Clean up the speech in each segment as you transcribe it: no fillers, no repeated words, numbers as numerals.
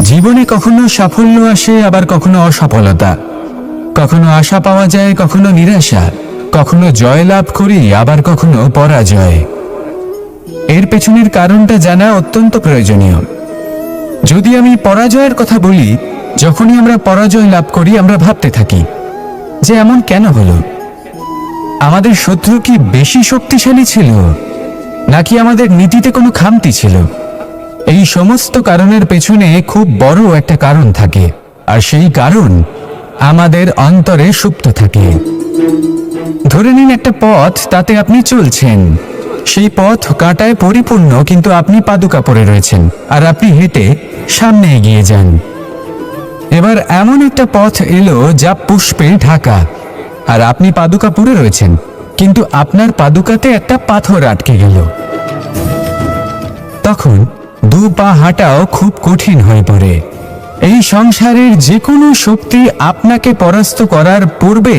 জীবনে কখনো সাফল্য আসে, আবার কখনো অসফলতা, কখনো আশা পাওয়া যায়, কখনো নিরাশা, কখনো জয়লাভ করি, আবার কখনো পরাজয়। এর পেছনের কারণটা জানা অত্যন্ত প্রয়োজনীয়। যদি আমি পরাজয়ের কথা বলি, যখনই আমরা পরাজয় লাভ করি আমরা ভাবতে থাকি যে এমন কেন হলো? আমাদের শত্রু কি বেশি শক্তিশালী ছিল, নাকি আমাদের নীতিতে কোনো খামতি ছিল? এই সমস্ত কারণের পেছনে খুব বড় একটা কারণ থাকে, আর সেই কারণ আমাদের অন্তরে সুপ্ত থাকে। ধরে নিন একটা পথ, তাতে আপনি চলছেন। সেই পথ কাঁটায় পরিপূর্ণ, কিন্তু আপনি পাদুকা পরে রয়েছেন আর আপনি হেঁটে সামনে এগিয়ে যান। এবার এমন একটা পথ এলো যা পুষ্পে ঢাকা, আর আপনি পাদুকা পরে রয়েছেন, কিন্তু আপনার পাদুকাতে একটা পাথর আটকে গেল। তখন দু পা হাঁটাও খুব কঠিন হয়ে পড়ে। এই সংসারের যে কোনো শক্তি আপনাকে পরাস্ত করার পূর্বে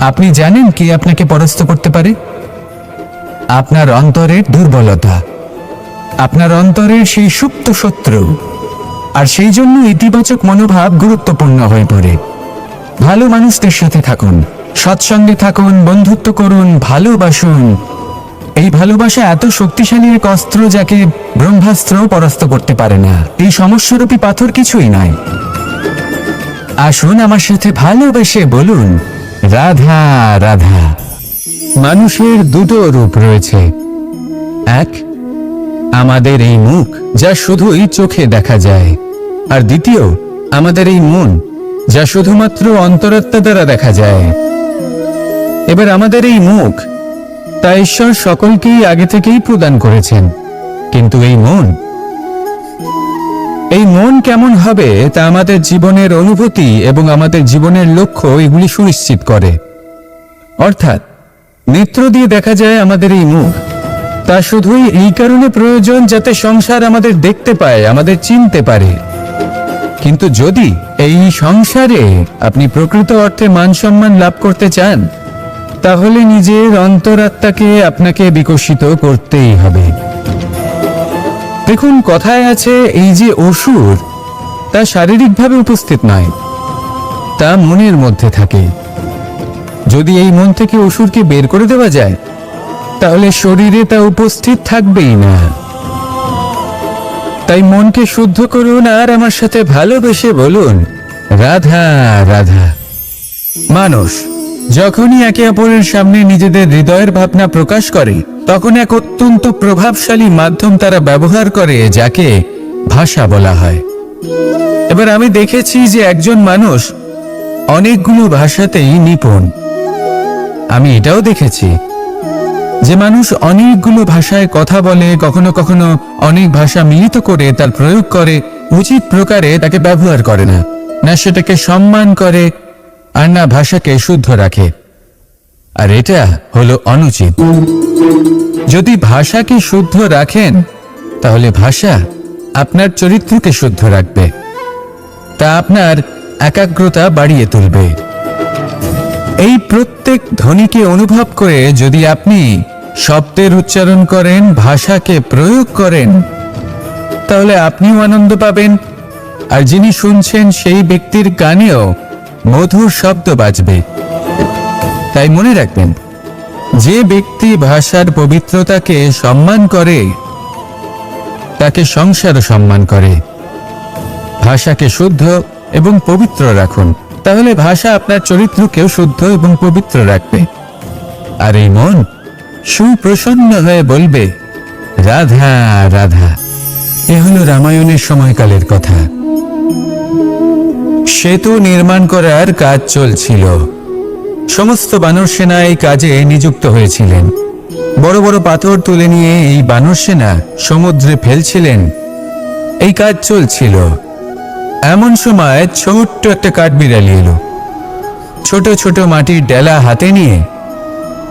আপনি জানেন কি আপনাকে পরাস্ত করতে পারে? আপনার অন্তরের দুর্বলতা, আপনার অন্তরের সেই সুপ্ত শত্রু। আর সেই জন্য ইতিবাচক মনোভাব গুরুত্বপূর্ণ হয়ে পড়ে। ভালো মানুষদের সাথে থাকুন, সৎসঙ্গে থাকুন, বন্ধুত্ব করুন, ভালোবাসুন। এই ভালোবাসা এত শক্তিশালী এক অস্ত্র যাকে ব্রহ্মাস্ত্র পরাস্ত করতে পারে না। এই সমস্যারূপী পাথর কিছুই নয়। আসুন আমার সাথে ভালোবেসে বলুন, রাধা রাধা। মানুষের দুটো রূপ রয়েছে। এক, আমাদের এই মুখ, যা শুধুই চোখে দেখা যায়, আর দ্বিতীয়, আমাদের এই মন, যা শুধুমাত্র অন্তরাত্মা দ্বারা দেখা যায়। এবার আমাদের এই মুখ, তা ঈশ্বর সকলকেই আগে থেকেই প্রদান করেছেন, কিন্তু এই মন কেমন হবে তা আমাদের জীবনের অনুভূতি এবং আমাদের জীবনের লক্ষ্য এগুলি সুনিশ্চিত করে। অর্থাৎ নেত্র দিয়ে দেখা যায় আমাদের এই মুখ, তা শুধুই এই কারণে প্রয়োজন যাতে সংসার আমাদের দেখতে পায়, আমাদের চিনতে পারে। কিন্তু যদি এই সংসারে আপনি প্রকৃত অর্থে মান সম্মান লাভ করতে চান, তাহলে নিজের অন্তরাত্মাকে আপনাকে বিকশিত করতেই হবে। দেখুন, কথায় আছে এই যে অসুর, তা শারীরিকভাবে উপস্থিত নয়, তা মনের মধ্যে থাকে। যদি এই মন থেকে অসুরকে বের করে দেওয়া যায়, তাহলে শরীরে তা উপস্থিত থাকবেই না। তাই মনকে শুদ্ধ করুন আর আমার সাথে ভালোবেসে বলুন, রাধা রাধা। মানুষ যখনই একে অপরের সামনে নিজেদের হৃদয়ের ভাবনা প্রকাশ করে, তখন এক অত্যন্ত প্রভাবশালী মাধ্যম তারা ব্যবহার করে, যাকে ভাষা বলা হয়। এবার আমি দেখেছি যে একজন মানুষ অনেকগুলো ভাষাতেই নিপুণ। আমি এটাও দেখেছি যে মানুষ অনেকগুলো ভাষায় কথা বলে, কখনো কখনো অনেক ভাষা মিলিত করে তার প্রয়োগ করে, উচিত প্রকারে তাকে ব্যবহার করে না, না সেটাকে সম্মান করে, আর না ভাষাকে শুদ্ধ রাখে। আর এটা হলো অনুচিত। যদি ভাষাকে শুদ্ধ রাখেন, তাহলে ভাষা আপনার চরিত্রকে শুদ্ধ রাখবে, তা আপনার একাগ্রতা বাড়িয়ে তুলবে। এই প্রত্যেক ধ্বনিকে অনুভব করে যদি আপনি শব্দের উচ্চারণ করেন, ভাষাকে প্রয়োগ করেন, তাহলে আপনিও আনন্দ পাবেন, আর যিনি শুনছেন সেই ব্যক্তির কানেও মধুর শব্দ বাজবে। তাই মনে রাখবেন, যে ব্যক্তি ভাষার পবিত্রতাকে সম্মান করে, তাকে সংসারও সম্মান করে। ভাষাকে শুদ্ধ এবং পবিত্র রাখুন, তাহলে ভাষা আপনার চরিত্রকেও শুদ্ধ এবং পবিত্র রাখবে। আর এই মন সুপ্রসন্ন হয়ে বলবে, রাধা রাধা। এ হলো রামায়ণের সময়কালের কথা। সেতু নির্মাণ করার কাজ চলছিল। সমস্ত বানর সেনা এই কাজে নিযুক্ত হয়েছিলেন। বড় বড় পাথর তুলে নিয়ে এই বানর সেনা সমুদ্রে ফেলছিলেন। এই কাজ চলছিল। এমন সময় ছোট্ট একটা কাঠবিড়ালি এলো। ছোট ছোট মাটির ডেলা হাতে নিয়ে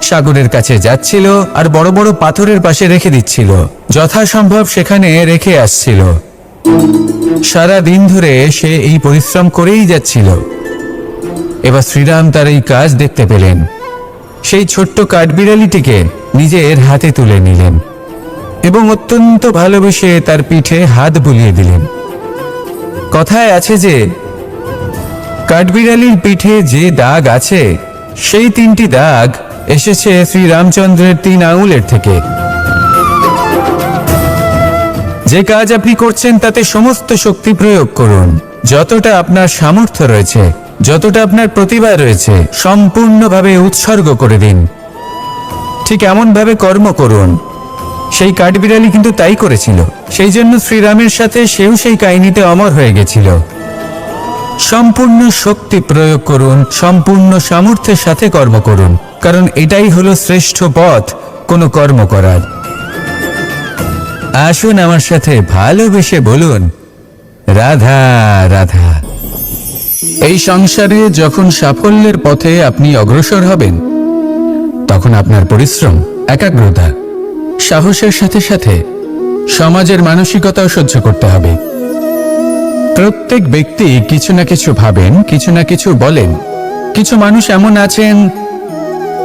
সাগরের কাছে যাচ্ছিল, আর বড় বড় পাথরের পাশে রেখে দিচ্ছিল, যথাসম্ভব সেখানে রেখে আসছিল। সারা দিন ধরে সে এই পরিশ্রম করেই যাচ্ছিল। এবার শ্রীরাম তার এই কাজ দেখতে পেলেন। সেই ছোট্ট কাঠবিড়ালিটিকে নিজের হাতে তুলে নিলেন এবং অত্যন্ত ভালোবেসে তার পিঠে হাত বুলিয়ে দিলেন। কথায় আছে যে কাঠবিড়ালির পিঠে যে দাগ আছে সেই 3টি দাগ এসেছে শ্রীরামচন্দ্রের 3 আঙুলের থেকে। যে কাজ আপনি করছেন তাতে সমস্ত শক্তি প্রয়োগ করুন, যতটা আপনার সামর্থ্য রয়েছে, যতটা আপনার প্রতিভা রয়েছে সম্পূর্ণভাবে উৎসর্গ করে দিন। ঠিক এমন ভাবে কর্ম করুন। সেই কাঠবিড়ালি কিন্তু তাই করেছিল, সেই জন্য শ্রীরামের সাথে সেও সেই কাহিনীতে অমর হয়ে গেছিল। সম্পূর্ণ শক্তি প্রয়োগ করুন, সম্পূর্ণ সামর্থ্যের সাথে কর্ম করুন, কারণ এটাই হলো শ্রেষ্ঠ পথ কোনো কর্ম করার। আসুন আমার সাথে ভালোবেসে বলুন, রাধা রাধা। এই সংসারে যখন সাফল্যের পথে আপনি অগ্রসর হবেন, তখন আপনার পরিশ্রম, একাগ্রতা, সাহসের সাথে সাথে সমাজের মানসিকতাও সহ্য করতে হবে। প্রত্যেক ব্যক্তি কিছু না কিছু ভাবেন, কিছু না কিছু বলেন। কিছু মানুষ এমন আছেন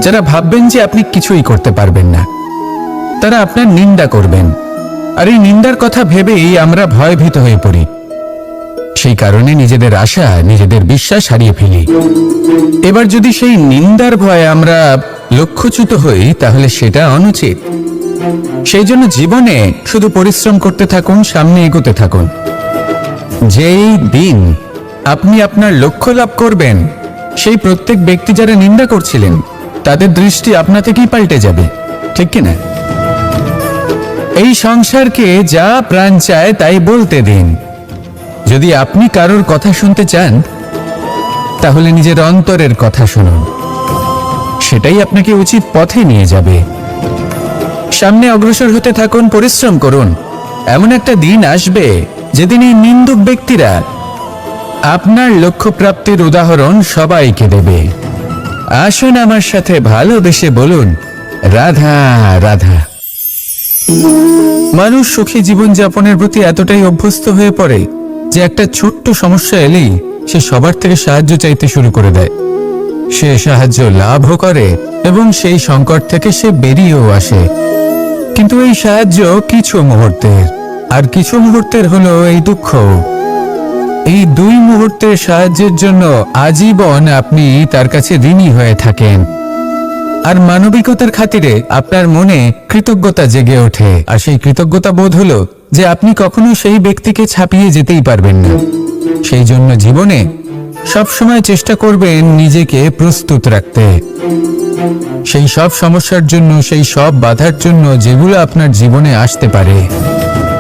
যারা ভাববেন যে আপনি কিছুই করতে পারবেন না, তারা আপনার নিন্দা করবেন, আর এই নিন্দার কথা ভেবেই আমরা ভয়ভীত হয়ে পড়ি। সেই কারণে নিজেদের আশা, নিজেদের বিশ্বাস হারিয়ে ফেলি। এবার যদি সেই নিন্দার ভয়ে আমরা লক্ষ্যচ্যুত হই, তাহলে সেটা অনুচিত। সেই জন্য জীবনে শুধু পরিশ্রম করতে থাকুন, সামনে এগোতে থাকুন। যেই দিন আপনি আপনার লক্ষ্য লাভ করবেন, সেই প্রত্যেক ব্যক্তি যারা নিন্দা করছিলেন তাদের দৃষ্টি আপনা থেকেই পাল্টে যাবে, ঠিক কিনা? এই সংসারকে যা প্রাণ চায় তাই বলতে দিন। যদি আপনি কারোর কথা শুনতে চান, তাহলে নিজের অন্তরের কথা শুনুন, সেটাই আপনাকে উচিত পথে নিয়ে যাবে। সামনে অগ্রসর হতে থাকুন, পরিশ্রম করুন। এমন একটা দিন আসবে যেদিন এই নিন্দুক ব্যক্তিরা আপনার লক্ষ্য প্রাপ্তির উদাহরণ সবাইকে দেবে। আসুন আমার সাথে ভালোবেসে বলুন, রাধা রাধা। মানুষ সুখী জীবনযাপনের প্রতি এতটাই অভ্যস্ত হয়ে পড়ে যে একটা ছোট্ট সমস্যা এলেই সে সবার থেকে সাহায্য চাইতে শুরু করে দেয়। সে সাহায্য লাভও করে এবং সেই সংকট থেকে সে বেরিয়েও আসে। কিন্তু এই সাহায্য কিছু মুহূর্তের, আর কিছু মুহূর্তের হলো এই দুঃখ। এই 2 মুহূর্তের সাহায্যের জন্য আজীবন আপনি তার কাছে ঋণী হয়ে থাকেন। আর মানবিকতার খাতিরে আপনার মনে কৃতজ্ঞতা জেগে ওঠে, আর সেই কৃতজ্ঞতা বোধ হলো যে আপনি কখনো সেই ব্যক্তিকে ছাপিয়ে যেতেই পারবেন না। সেই জন্য জীবনে সবসময় চেষ্টা করবেন নিজেকে প্রস্তুত রাখতে সেই সব সমস্যার জন্য, সেই সব বাধার জন্য যেগুলো আপনার জীবনে আসতে পারে।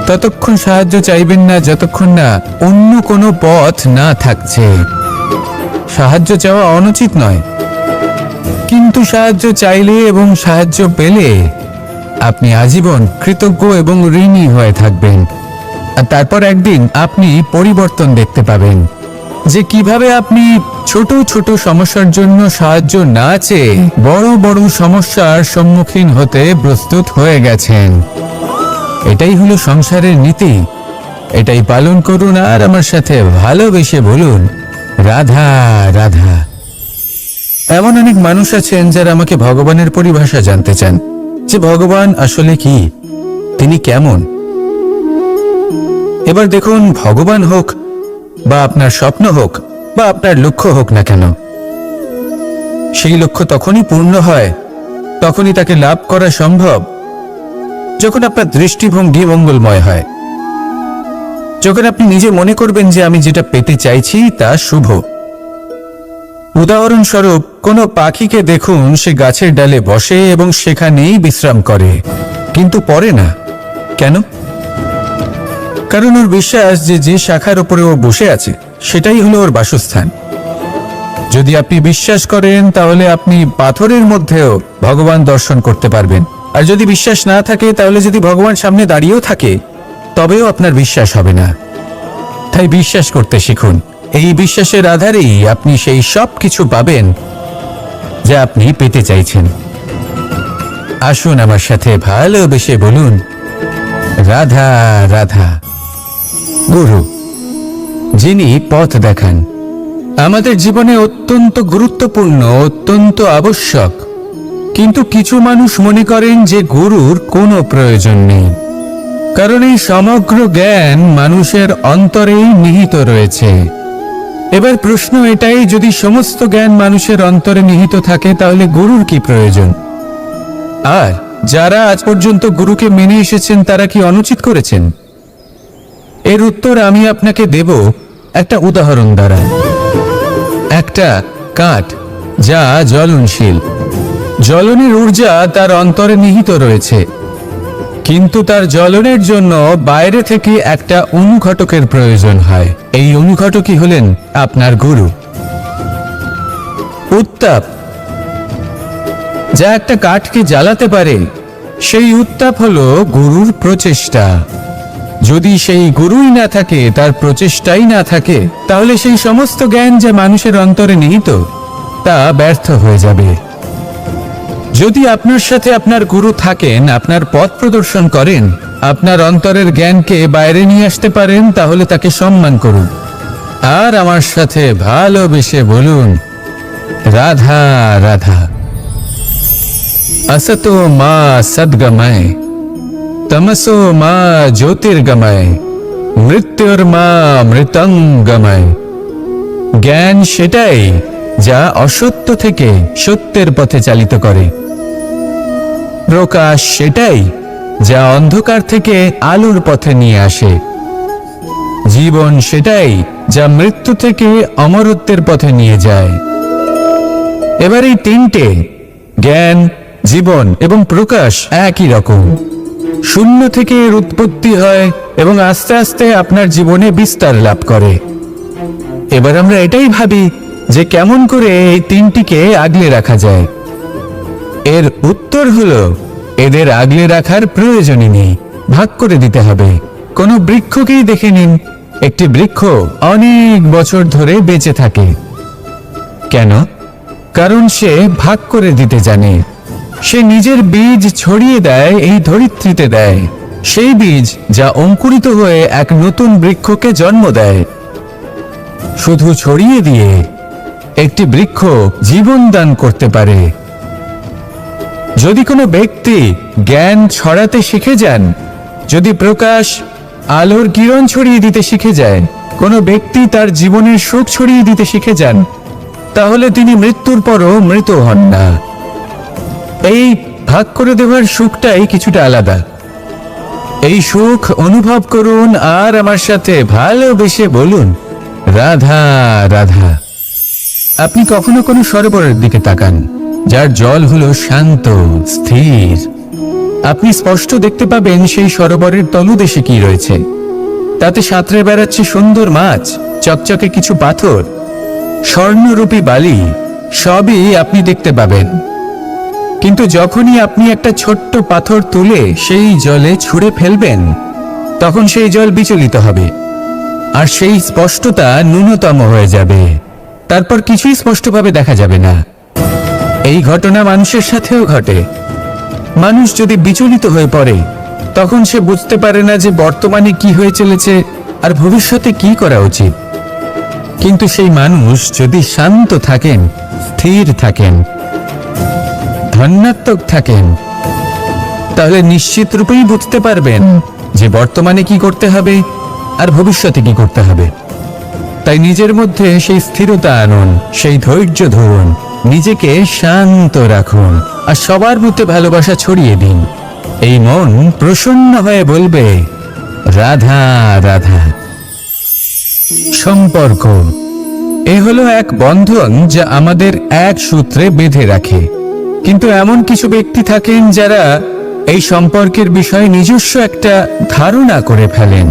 ততক্ষণ সাহায্য চাইবেন না যতক্ষণ না অন্য কোনো পথ না থাকছে। সাহায্য চাওয়া অনুচিত নয়, কিন্তু সাহায্য চাইলে এবং সাহায্য পেলে আপনি আজীবন কৃতজ্ঞ এবং ঋণী হয়ে থাকবেন। আর তারপর একদিন আপনি পরিবর্তন দেখতে পাবেন যে কিভাবে আপনি ছোট ছোট সমস্যার জন্য সাহায্য না চেয়ে বড় বড় সমস্যার সম্মুখীন হতে প্রস্তুত হয়ে গেছেন। এটাই হলো সংসারের নীতি। এটাই পালন করুন আর আমার সাথে ভালোবেসে বলুন, রাধা রাধা। এমন অনেক মানুষ আছেন যারা আমাকে ভগবানের পরিভাষা জানতে চান, যে ভগবান আসলে কি, তিনি কেমন। এবার দেখুন, ভগবান হোক বা আপনার স্বপ্ন হোক বা আপনার লক্ষ্য হোক না কেন, সেই লক্ষ্য তখনই পূর্ণ হয়, তখনই তাকে লাভ করা সম্ভব যখন আপনার দৃষ্টিভঙ্গি মঙ্গলময় হয়, যখন আপনি নিজে মনে করবেন যে আমি যেটা পেতে চাইছি তা শুভ। উদাহরণস্বরূপ, কোনো পাখিকে দেখুন, সে গাছের ডালে বসে এবং সেখানেই বিশ্রাম করে, কিন্তু পড়ে না। কেন? কারণ ওর বিশ্বাস যে যে শাখার উপরে ও বসে আছে সেটাই হলো ওর বাসস্থান। যদি আপনি বিশ্বাস করেন তাহলে আপনি পাথরের মধ্যেও ভগবান দর্শন করতে পারবেন। আর যদি বিশ্বাস না থাকে, তাহলে যদি ভগবান সামনে দাঁড়িয়েও থাকে তবেও আপনার বিশ্বাস হবে না। তাই বিশ্বাস করতে শিখুন। এই বিশ্বাসের আধারেই আপনি সেই সব কিছু পাবেন যা আপনি পেতে চাইছেন। আসুন আমার সাথে ভালোবেসে বলুন, রাধা রাধা। গুরু, যিনি পথ দেখান, আমাদের জীবনে অত্যন্ত গুরুত্বপূর্ণ, অত্যন্ত আবশ্যক। কিন্তু কিছু মানুষ মনে করেন যে গুরুর কোনো প্রয়োজন নেই। কারণ এই সমগ্র জ্ঞান মানুষের অন্তরেই নিহিত রয়েছে। এবার প্রশ্ন এটাই, যদি সমস্ত জ্ঞান মানুষের অন্তরে নিহিত থাকে তাহলে গুরুর কি প্রয়োজন? আর যারা আজ পর্যন্ত গুরুকে মেনে এসেছেন তারা কি অনুচিত করেছেন? এর উত্তর আমি আপনাকে দেব একটা উদাহরণ দ্বারা। একটা কাঠ যা জ্বলনশীল, জ্বলনের ঊর্জা তার অন্তরে নিহিত রয়েছে, কিন্তু তার জ্বলনের জন্য বাইরে থেকে একটা অনুঘটকের প্রয়োজন হয়। এই অনুঘটকই হলেন আপনার গুরু। উত্তাপ যা একটা কাঠকে জ্বালাতে পারে, সেই উত্তাপ হলো গুরুর প্রচেষ্টা। যদি সেই গুরুই না থাকে, তার প্রচেষ্টাই না থাকে, তাহলে সেই সমস্ত জ্ঞান যা মানুষের অন্তরে নিহিত তা ব্যর্থ হয়ে যাবে। যদি আপনার সাথে আপনার গুরু থাকেন, আপনার পথ প্রদর্শন করেন, আপনার অন্তরের জ্ঞানকে বাইরে নিয়ে আসতে পারেন, তাহলে তাকে সম্মান করুন আর আমার সাথে ভালোবেসে বলুন, রাধা রাধা। असतो मा सद्गमय, तमसो मा ज्योतिर्गमय, মৃত্যুর্মা মৃতঙ্গময়। জ্ঞান সেটাই যা অসত্য থেকে সত্যের পথে চালিত করে। প্রকাশ সেটাই যা অন্ধকার থেকে আলোর পথে নিয়ে আসে। জীবন সেটাই যা মৃত্যু থেকে অমরত্বের পথে নিয়ে যায়। এবার এই তিনটে, জ্ঞান, জীবন এবং প্রকাশ, একই রকম। শূন্য থেকে এর উৎপত্তি হয় এবং আস্তে আস্তে আপনার জীবনে বিস্তার লাভ করে। এবার আমরা এটাই ভাবি যে কেমন করে এই তিনটিকে আগলে রাখা যায়। এর উত্তর হলো, এদের আগলে রাখার প্রয়োজনই নেই, ভাগ করে দিতে হবে। কোনো বৃক্ষকেই দেখে নিন, একটি বৃক্ষ অনেক বছর ধরে বেঁচে থাকে। কেন? কারণ সে ভাগ করে দিতে জানে। সে নিজের বীজ ছড়িয়ে দেয়, এই ধরিত্রীতে দেয়, সেই বীজ যা অঙ্কুরিত হয়ে এক নতুন বৃক্ষকে জন্ম দেয়। শুধু ছড়িয়ে দিয়ে একটি বৃক্ষ জীবন দান করতে পারে। যদি কোনো ব্যক্তি জ্ঞান ছড়াতে শিখে যান, যদি প্রকাশ, আলোর কিরণ ছড়িয়ে দিতে শিখে যায়, কোনো ব্যক্তি তার জীবনের সুখ ছড়িয়ে দিতে শিখে যান, তাহলে তিনি মৃত্যুর পরও মৃত হন না। এই ভাগ করে দেওয়ার সুখটাই কিছুটা আলাদা। এই সুখ অনুভব করুন আর আমার সাথে ভালোবেসে বলুন, রাধা রাধা। আপনি কখনো কোনো সরোবরের দিকে তাকান, যার জল হলো শান্ত, স্থির। আপনি স্পষ্ট দেখতে পাবেন সেই সরোবরের তলদেশে কি রয়েছে। তাতে সাঁতরে বেড়াচ্ছে সুন্দর মাছ, চকচকে কিছু পাথর, স্বর্ণরূপী বালি, সবই আপনি দেখতে পাবেন। কিন্তু যখনই আপনি একটা ছোট্ট পাথর তুলে সেই জলে ছুঁড়ে ফেলবেন, তখন সেই জল বিচলিত হবে আর সেই স্পষ্টতা ন্যূনতম হয়ে যাবে। তারপর কিছুই স্পষ্টভাবে দেখা যাবে না। এই ঘটনা মানুষের সাথেও ঘটে। মানুষ যদি বিচলিত হয়ে পড়ে, তখন সে বুঝতে পারে না যে বর্তমানে কি হয়ে চলেছে আর ভবিষ্যতে কি করা উচিত। কিন্তু সেই মানুষ যদি শান্ত থাকেন, স্থির থাকেন, ধন্যাত্মক থাকেন, তাহলে নিশ্চিত রূপেই বুঝতে পারবেন যে বর্তমানে কি করতে হবে আর ভবিষ্যতে কি করতে হবে। তাই নিজের মধ্যে সেই স্থিরতা আনুন, সেই ধৈর্য ধরুন, নিজেকে শান্ত রাখুন আর সবার মধ্যে ভালোবাসা ছড়িয়ে দিন। এই মন প্রসন্ন হয়ে বলবে, রাধা রাধা। সম্পর্ক এ হলো এক বন্ধন যা আমাদের এক সূত্রে বেঁধে রাখে। কিন্তু এমন কিছু ব্যক্তি থাকেন যারা এই সম্পর্কের বিষয়ে নিজস্ব একটা ধারণা করে ফেলেন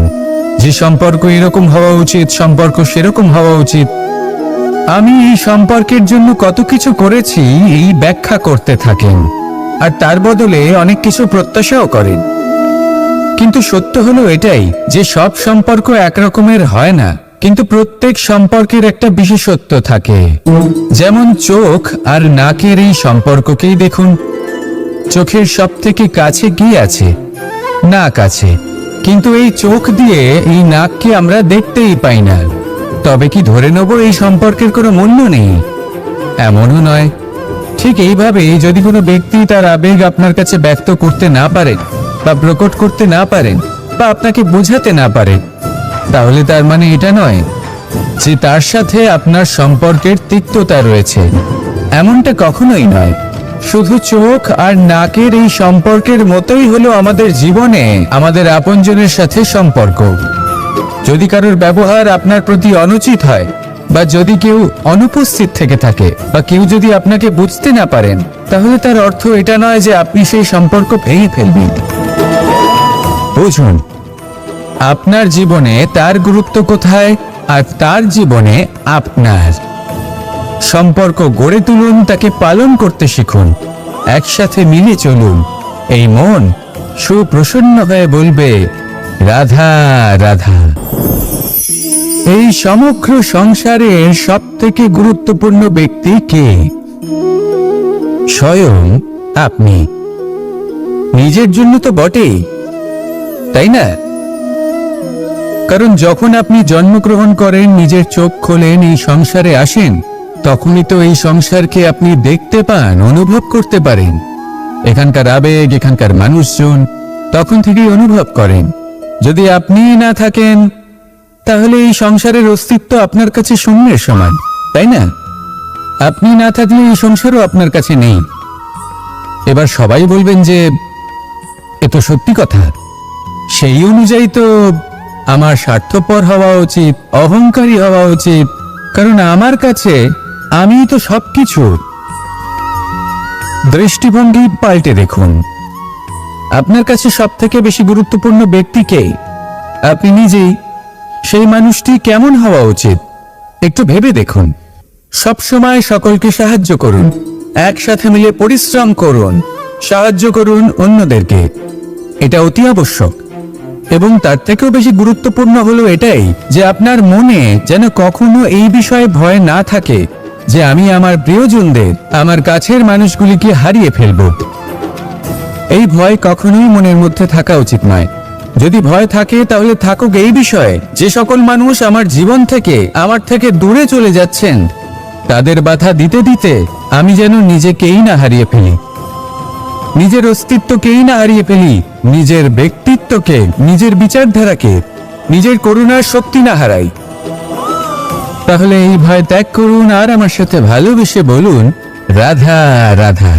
যে সম্পর্ক এরকম হওয়া উচিত, সম্পর্ক সেরকম হওয়া উচিত। আমি এই সম্পর্কের জন্য কত কিছু করেছি এই ব্যাখ্যা করতে থাকেন আর তার বদলে অনেক কিছু প্রত্যাশাও করেন। কিন্তু সত্য হলো এটাই যে সব সম্পর্ক একরকমের হয় না, কিন্তু প্রত্যেক সম্পর্কের একটা বিশেষত্ব থাকে। যেমন চোখ আর নাকের এই সম্পর্ককেই দেখুন। চোখের সব থেকে কাছে কি আছে? নাক আছে, কিন্তু এই চোখ দিয়ে এই নাককে আমরা দেখতেই পাই না। তবে কি ধরে নেব এই সম্পর্কের কোনো মূল্য নেই? এমনও নয়। ঠিক এইভাবে যদি কোনো ব্যক্তি তার আবেগ আপনার কাছে ব্যক্ত করতে না পারেন বা প্রকট করতে না পারেন, বা আপনাকে বোঝাতে না পারে, তাহলে তার মানে এটা নয় যে তার সাথে আপনার সম্পর্কের তিক্ততা রয়েছে। এমনটা কখনোই নয়। শুধু চোখ আর নাকের এই সম্পর্কের মতোই হলো আমাদের জীবনে আমাদের আপনজনের সাথে সম্পর্ক। যদি কারোর ব্যবহার আপনার প্রতি অনুচিত হয়, বা যদি কেউ অনুপস্থিত থেকে থাকে, বা কেউ যদি আপনাকে বুঝতে না পারেন, তাহলে তার অর্থ এটা নয় যে আপনি সেই সম্পর্ক ভেঙে ফেলবেন। বুঝুন, আপনার জীবনে তার গুরুত্ব কোথায় আর তার জীবনে আপনার। সম্পর্ক গড়ে তুলুন, তাকে পালন করতে শিখুন, একসাথে মিলে চলুন। এই মন সুপ্রসন্ন হয়ে বলবে, রাধা রাধা। এই সমগ্র সংসারের সব থেকে গুরুত্বপূর্ণ ব্যক্তি কে? স্বয়ং আপনি। নিজের জন্য তো বটেই, তাই না? কারণ যখন আপনি জন্মগ্রহণ করেন, নিজের চোখ খোলেন, এই সংসারে আসেন, তখনই তো এই সংসারকে আপনি দেখতে পান, অনুভব করতে পারেন। এখানকার আবেগ, এখানকার মানুষজন তখন থেকেই অনুভব করেন। যদি আপনি না থাকেন, তাহলে এই সংসারের অস্তিত্ব আপনার কাছে শূন্যের সমান, তাই না? আপনি না থাকলে এই সংসারও আপনার কাছে নেই। এবার সবাই বলবেন যে এ তো সত্যি কথা, সেই অনুযায়ী তো আমার স্বার্থপর হওয়া উচিত, অহংকারী হওয়া উচিত, কারণ আমার কাছে আমি তো সবকিছু। দৃষ্টিভঙ্গি পাল্টে দেখুন। আপনার কাছে সব থেকে বেশি গুরুত্বপূর্ণ ব্যক্তি কে? আপনি নিজেই। সেই মানুষটি কেমন হওয়া উচিত একটু ভেবে দেখুন। সবসময় সকলকে সাহায্য করুন, একসাথে মিলে পরিশ্রম করুন, সাহায্য করুন অন্যদেরকে। এটা অতি আবশ্যক। এবং তার থেকেও বেশি গুরুত্বপূর্ণ হলো এটাই যে আপনার মনে যেন কখনো এই বিষয়ে ভয় না থাকে যে আমি আমার প্রিয়জনদের, আমার কাছের মানুষগুলিকে হারিয়ে ফেলব। এই ভয় কখনোই মনের মধ্যে থাকা উচিত নয়। যদি ভয় থাকে তাহলে থাকুক এই বিষয়ে যে সকল মানুষ আমার জীবন থেকে, আমার থেকে দূরে চলে যাচ্ছেন, তাদের বাধা দিতে দিতে আমি যেন নিজেকেই না হারিয়ে ফেলি, নিজের অস্তিত্বকেই না হারিয়ে ফেলি, নিজের ব্যক্তিত্বকে, নিজের বিচারধারাকে, নিজের করুণার শক্তি না হারাই। তাহলে এই ভয় ত্যাগ করুন আর আমার সাথে ভালোবেসে বলুন, রাধা রাধা।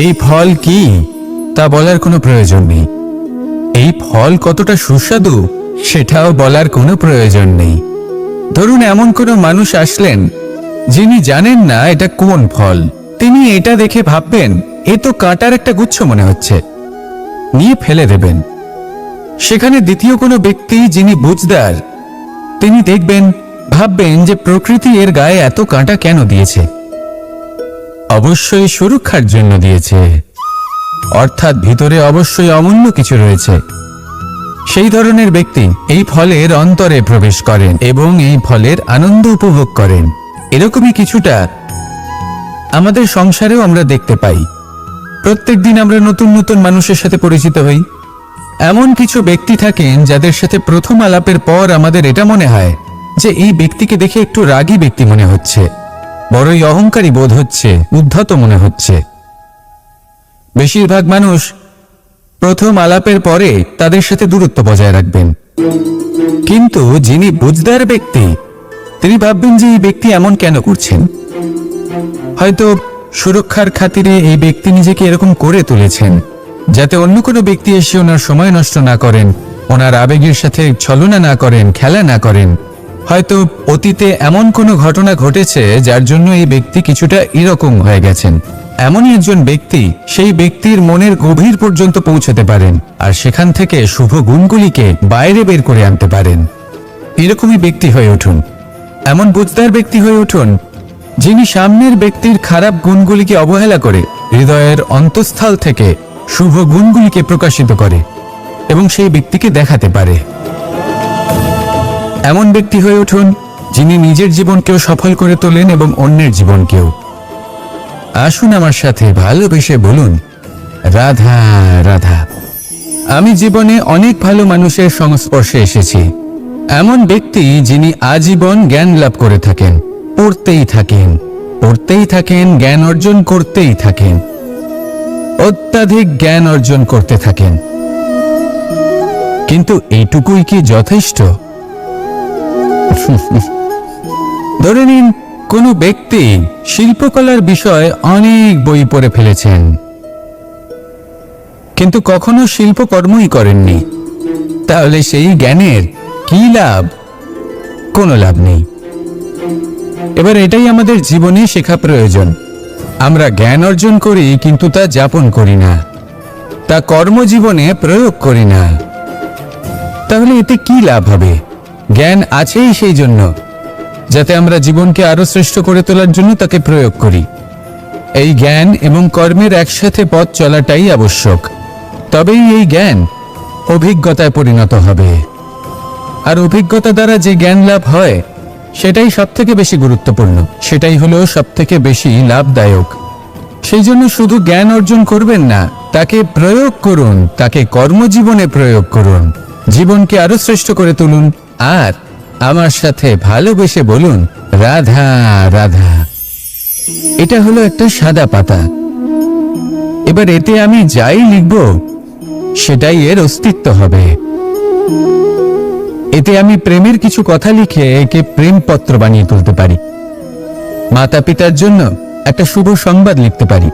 এই ফল কি তা বলার কোনো প্রয়োজন নেই। এই ফল কতটা সুস্বাদু সেটাও বলার কোনো প্রয়োজন নেই। ধরুন এমন কোনো মানুষ আসলেন যিনি জানেন না এটা কোন ফল। তিনি এটা দেখে ভাববেন এ তো কাঁটার একটা গুচ্ছ মনে হচ্ছে, নিয়ে ফেলে দেবেন। সেখানে দ্বিতীয় কোনো ব্যক্তি যিনি বুঝদার, তিনি দেখবেন, ভাববেন যে প্রকৃতি এর গায়ে এত কাঁটা কেন দিয়েছে? অবশ্যই সুরক্ষার জন্য দিয়েছে, অর্থাৎ ভিতরে অবশ্যই অমূল্য কিছু রয়েছে। সেই ধরনের ব্যক্তি এই ফলের অন্তরে প্রবেশ করেন এবং এই ফলের আনন্দ উপভোগ করেন। এরকমই কিছুটা আমাদের সংসারেও আমরা দেখতে পাই। প্রত্যেকদিন আমরা নতুন নতুন মানুষের সাথে পরিচিত হই। এমন কিছু ব্যক্তি থাকেন যাদের সাথে প্রথম আলাপের পর আমাদের এটা মনে হয় যে এই ব্যক্তিকে দেখে একটু রাগী ব্যক্তি মনে হচ্ছে, বড়ই অহংকারী বোধ হচ্ছে, উদ্ধত মনে হচ্ছে। বেশিরভাগ মানুষ প্রথম আলাপের পরে তাদের সাথে দূরত্ব বজায় রাখবেন, কিন্তু যিনি বুঝদার ব্যক্তি তিনি ভাববেন যে এই ব্যক্তি এমন কেন করছেন। হয়তো সুরক্ষার খাতিরে এই ব্যক্তি নিজেকে এরকম করে তুলেছেন যাতে অন্য কোনো ব্যক্তি এসে ওনার সময় নষ্ট না করেন, ওনার আবেগের সাথে ছলনা না করেন, খেলা না করেন। হয়তো অতীতে এমন কোনো ঘটনা ঘটেছে যার জন্য এই ব্যক্তি কিছুটা এরকম হয়ে গেছেন। এমনই একজন ব্যক্তি সেই ব্যক্তির মনের গভীর পর্যন্ত পৌঁছতে পারেন আর সেখান থেকে শুভ গুণগুলিকে বাইরে বের করে আনতে পারেন। এরকমই ব্যক্তি হয়ে উঠুন, এমন বুঝদার ব্যক্তি হয়ে উঠুন যিনি সামনের ব্যক্তির খারাপ গুণগুলিকে অবহেলা করে হৃদয়ের অন্তঃস্থল থেকে শুভ গুণগুলিকে প্রকাশিত করে এবং সেই ব্যক্তিকে দেখাতে পারে। এমন ব্যক্তি হয়ে উঠুন যিনি নিজের জীবনকেও সফল করে তোলেন এবং অন্যের জীবনকেও। আসুন আমার সাথে ভালোবেসে বলুন, রাধা রাধা। আমি জীবনে অনেক ভালো মানুষের সংস্পর্শে এসেছি। এমন ব্যক্তি যিনি আজীবন জ্ঞান লাভ করে থাকেন, পড়তেই থাকেন, পড়তেই থাকেন, জ্ঞান অর্জন করতেই থাকেন, অত্যাধিক জ্ঞান অর্জন করতে থাকেন। কিন্তু এইটুকুই কি যথেষ্ট? ধরে নিন কোনো ব্যক্তি শিল্পকলার বিষয়ে অনেক বই পড়ে ফেলেছেন, কিন্তু কখনো শিল্পকর্মই করেননি। তাহলে সেই জ্ঞানের কি লাভ? কোনো লাভ নেই। এবার এটাই আমাদের জীবনে শেখা প্রয়োজন। আমরা জ্ঞান অর্জন করি, কিন্তু তা যাপন করি না, তা কর্মজীবনে প্রয়োগ করি না। তাহলে এতে কি লাভ হবে? জ্ঞান আছেই সেই জন্য যাতে আমরা জীবনকে আরো শ্রেষ্ঠ করে তোলার জন্য তাকে প্রয়োগ করি। এই জ্ঞান এবং কর্মের একসাথে পথ চলাটাই আবশ্যক। তবেই এই জ্ঞান অভিজ্ঞতায় পরিণত হবে। আর অভিজ্ঞতা দ্বারা যে জ্ঞান লাভ হয় সেটাই সবথেকে বেশি গুরুত্বপূর্ণ, সেটাই হলো সবথেকে বেশি লাভদায়ক। সেই জন্য শুধু জ্ঞান অর্জন করবেন না, তাকে প্রয়োগ করুন, তাকে কর্মজীবনে প্রয়োগ করুন, জীবনকে আরো শ্রেষ্ঠ করে তুলুন। আর আমার সাথে ভালোবেসে বলুন, রাধা রাধা। এটা হলো একটা সাদা পাতা। এবার এতে আমি যাই লিখব সেটাই এর অস্তিত্ব হবে। এতে আমি প্রেমের কিছু কথা লিখে একে প্রেমপত্র বানিয়ে তুলতে পারি। মাতা পিতার জন্য একটা শুভ সংবাদ লিখতে পারি।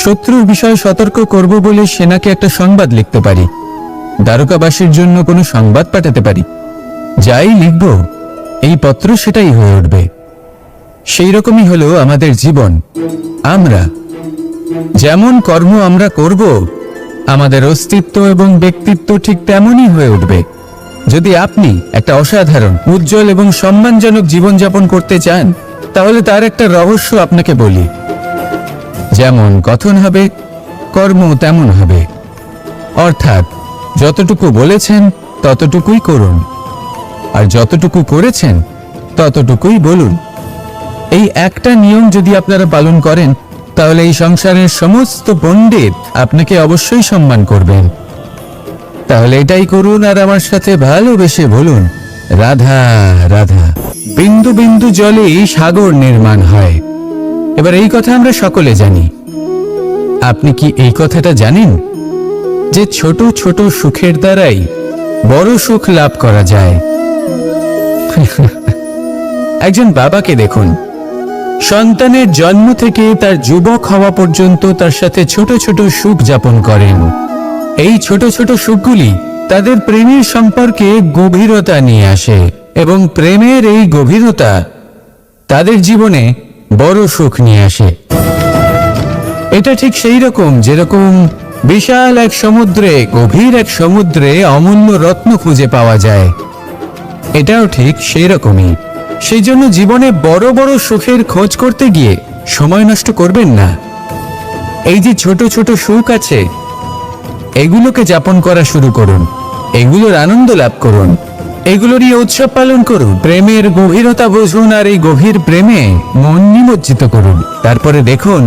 শত্রুর বিষয়ে সতর্ক করব বলে সেনাকে একটা সংবাদ লিখতে পারি। দ্বারকাবাসীর জন্য কোনো সংবাদ পাঠাতে পারি। যাই লিখব এই পত্র সেটাই হয়ে উঠবে। সেই রকমই হলো আমাদের জীবন। আমরা যেমন কর্ম আমরা করব, আমাদের অস্তিত্ব এবং ব্যক্তিত্ব ঠিক তেমনই হয়ে উঠবে। যদি আপনি একটা অসাধারণ, উজ্জ্বল এবং সম্মানজনক জীবনযাপন করতে চান, তাহলে তার একটা রহস্য আপনাকে বলি। যেমন কথন হবে, কর্ম তেমন হবে। অর্থাৎ যতটুকু বলেছেন ততটুকুই করুন, আর যতটুকু করেছেন ততটুকুই বলুন। এই একটা নিয়ম যদি আপনারা পালন করেন, তাহলে এই সংসারের সমস্ত পণ্ডিত আপনাকে অবশ্যই সম্মান করবেন। তাহলে এটাই করুন আর আমার সাথে ভালোবেসে বলুন, রাধা রাধা। বিন্দু বিন্দু জলেই সাগর নির্মাণ হয়। এবার এই কথা আমরা সকলে জানি। আপনি কি এই কথাটা জানেন যে ছোট ছোট সুখের দ্বারাই বড় সুখ লাভ করা যায়? একজন বাবাকে দেখুন, সন্তানের জন্ম থেকে তার যুবক হওয়া পর্যন্ত তার সাথে ছোট ছোট সুখ যাপন করেন। এই ছোট ছোট সুখগুলি তাদের প্রেমের সম্পর্কে গভীরতা নিয়ে আসে, এবং প্রেমের এই গভীরতা তাদের জীবনে বড় সুখ নিয়ে আসে। এটা ঠিক সেই রকম যেরকম বিশাল এক সমুদ্রে, গভীর এক সমুদ্রে অমূল্য রত্ন খুঁজে পাওয়া যায়। এটাও ঠিক সেই রকমই। সেই জন্য জীবনে বড় বড় সুখের খোঁজ করতে গিয়ে সময় নষ্ট করবেন না। এই যে ছোট ছোট সুখ আছে, এগুলোকে যাপন করা শুরু করুন, এগুলোর আনন্দ লাভ করুন, এগুলোরই উৎসব পালন করুন। প্রেমের গভীরতা বুঝুন আর এই গভীর প্রেমে মন নিমজ্জিত করুন। তারপরে দেখুন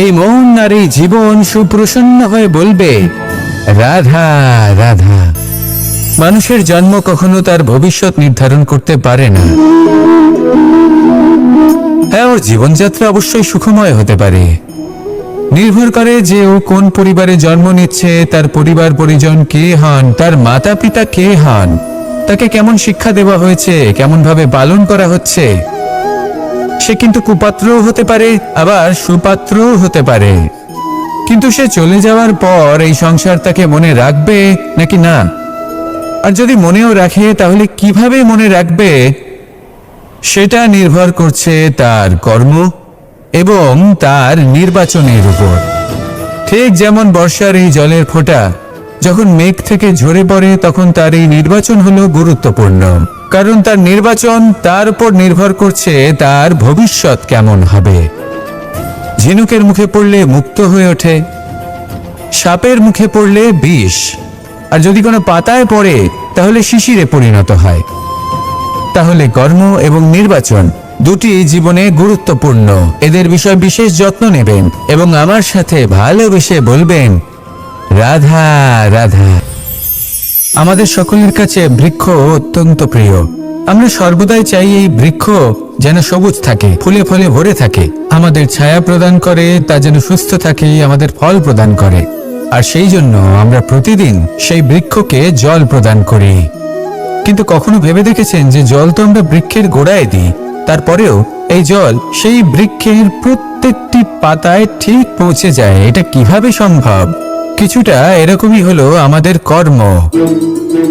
এই মন আর এই জীবন সুপ্রসন্ন হয়ে বলবে, রাধা রাধা। মানুষের জন্ম কখনো তার ভবিষ্যৎ নির্ধারণ করতে পারে না। হ্যাঁ, ওর জীবনযাত্রা অবশ্যই সুখময় হতে পারে। নির্ভর করে যে ও কোন পরিবারে জন্ম নিচ্ছে, তার পরিবার পরিজন কে হন, তার মাতা পিতা কে হন, তাকে কেমন শিক্ষা দেওয়া হয়েছে, কেমন ভাবে পালন করা হচ্ছে। সে কিন্তু কুপাত্রও হতে পারে, আবার সুপাত্রও হতে পারে। কিন্তু সে চলে যাওয়ার পর এই সংসার তাকে মনে রাখবে নাকি না? আর যদি মনেও রাখে, তাহলে কিভাবে মনে রাখবে সেটা নির্ভর করছে তার কর্ম এবং তার নির্বাচনের উপর। ঠিক যেমন বর্ষার এই জলের ফোঁটা যখন মেঘ থেকে ঝরে পড়ে, তখন তার এই নির্বাচন হলো গুরুত্বপূর্ণ, কারণ তার নির্বাচন তার উপর নির্ভর করছে তার ভবিষ্যৎ কেমন হবে। ঝিনুকের মুখে পড়লে মুক্ত হয়ে ওঠে, সাপের মুখে পড়লে বিষ, আর যদি কোনো পাতায় পড়ে তাহলে শিশিরে পরিণত হয়। তাহলে কর্ম এবং নির্বাচন দুটি জীবনে গুরুত্বপূর্ণ। এদের বিষয়ে বিশেষ যত্ন নেবেন এবং আমার সাথে ভালোবেসে বলবেন, রাধা রাধা। আমাদের সকলের কাছে বৃক্ষ অত্যন্ত প্রিয়। আমরা সর্বদাই চাই এই বৃক্ষ যেন সবুজ থাকে, ফুলে ফলে ভরে থাকে, আমাদের ছায়া প্রদান করে, তা যেন সুস্থ থাকে, আমাদের ফল প্রদান করে। আর সেই জন্য আমরা প্রতিদিন সেই বৃক্ষকে জল প্রদান করি। কিন্তু কখনো ভেবে দেখেছেন যে জল তো আমরা বৃক্ষের গোড়ায় দিই, তারপরেও এই জল সেই বৃক্ষের প্রত্যেকটি পাতায় ঠিক পৌঁছে যায়? এটা কিভাবে সম্ভব? কিছুটা এরকমই হলো আমাদের কর্ম।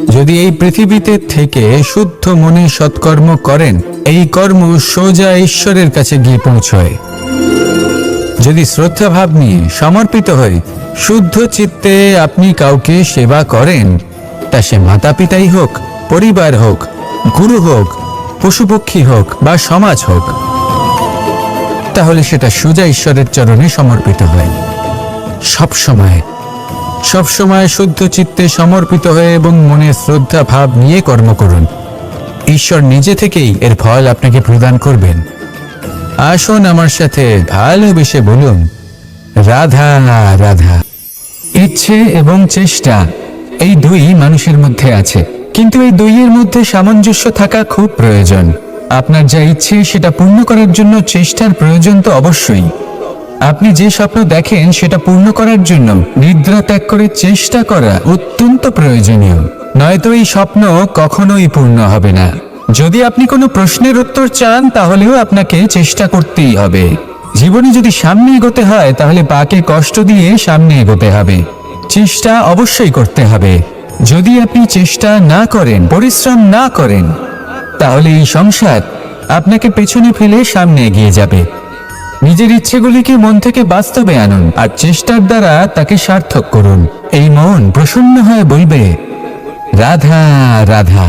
যদি এই পৃথিবীতে থেকে শুদ্ধ মনে সৎকর্ম করেন, এই কর্ম সোজা ঈশ্বরের কাছে গিয়ে পৌঁছয়। যদি শ্রদ্ধা ভাব নিয়ে সমর্পিত হয়ে শুদ্ধ চিত্তে আপনি কাউকে সেবা করেন, তা সে মাতা পিতাই হোক, পরিবার হোক, গুরু হোক, পশুপক্ষী হোক বা সমাজ হোক, তাহলে সেটা সোজা ঈশ্বরের চরণে সমর্পিত হয়। সবসময় শুদ্ধ চিত্তে সমর্পিত হয়ে এবং মনে শ্রদ্ধা ভাব নিয়ে কর্ম করুন। ঈশ্বর নিজে থেকেই এর ফল আপনাকে প্রদান করবেন। আসুন আমার সাথে ভালোবেসে বলুন, রাধা রাধা। ইচ্ছে এবং চেষ্টা, এই দুই মানুষের মধ্যে আছে, কিন্তু এই দুইয়ের মধ্যে সামঞ্জস্য থাকা খুব প্রয়োজন। আপনার যা ইচ্ছে সেটা পূর্ণ করার জন্য চেষ্টার প্রয়োজন তো অবশ্যই। আপনি যে স্বপ্ন দেখেন সেটা পূর্ণ করার জন্য নিদ্রা ত্যাগ করে চেষ্টা করা অত্যন্ত প্রয়োজনীয়, নয়তো এই স্বপ্ন কখনোই পূর্ণ হবে না। যদি আপনি কোনো প্রশ্নের উত্তর চান, তাহলেও আপনাকে চেষ্টা করতেই হবে। জীবনে যদি সামনে এগোতে হয়, তাহলে পাকে কষ্ট দিয়ে সামনে এগোতে হবে। চেষ্টা অবশ্যই করতে হবে। যদি আপনি চেষ্টা না করেন, পরিশ্রম না করেন, তাহলে এই সংসার আপনাকে পেছনে ফেলে সামনে এগিয়ে যাবে। নিজের ইচ্ছেগুলিকে মন থেকে বাস্তবে আনুন আর চেষ্টার দ্বারা তাকে সার্থক করুন। এই মন প্রসন্ন হয়ে বলবে, রাধা রাধা।